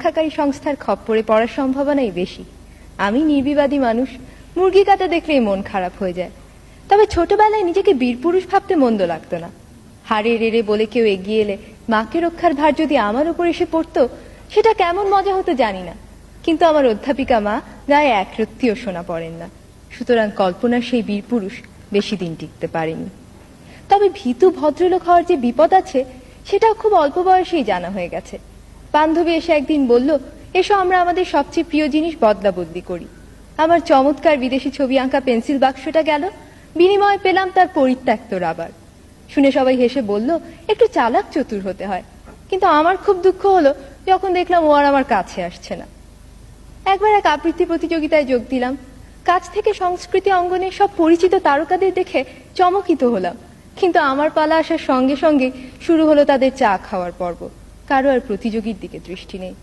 রক্ষাকারী সংস্থার খপ্পরে পড়ার সম্ভাবনাই বেশি। আমি নির্বিবাদী মানুষ, মুরগি কাটা দেখলেই মন খারাপ হয়ে যায়। তবে ছোটবেলায় নিজেকে বীরপুরুষ ভাবতে মন্দ লাগতো না। হাড়ে রেড়ে বলে কেউ এগিয়ে এলে মাকে রক্ষার ভার যদি আমার উপর এসে পড়তো, সেটা কেমন মজা হতো জানি না। কিন্তু আমার অধ্যাপিকা মা গায়ে এক রত্তিও সোনা পড়েন না, সুতরাং কল্পনার সেই বীরপুরুষ বেশি দিন টিকতে পারেনি। তবে ভীতু ভদ্রলোক হওয়ার যে বিপদ আছে, সেটাও খুব অল্প বয়সেই জানা হয়ে গেছে। বান্ধবী এসে একদিন বলল, এসো আমরা আমাদের সবচেয়ে প্রিয় জিনিস বদলা বদলি করি। আমার চমৎকার বিদেশি ছবি আঁকা পেন্সিল বাক্সটা গেল, বিনিময়ে পেলাম তার পরিত্যক্ত রাবার। শুনে সবাই হেসে বলল, একটু চালাক চতুর হতে হয়। কিন্তু আমার খুব দুঃখ হলো যখন দেখলাম ও আর আমার কাছে আসছে না। একবার এক আবৃত্তি প্রতিযোগিতায় যোগ দিলাম। কাছ থেকে সংস্কৃতি অঙ্গনে সব পরিচিত তারকাদের দেখে চমকিত হলাম, কিন্তু আমার পালা আসার সঙ্গে সঙ্গে শুরু হলো তাদের চা খাওয়ার পর্ব। কারো আর প্রতিযোগীর দিকে দৃষ্টি নেই।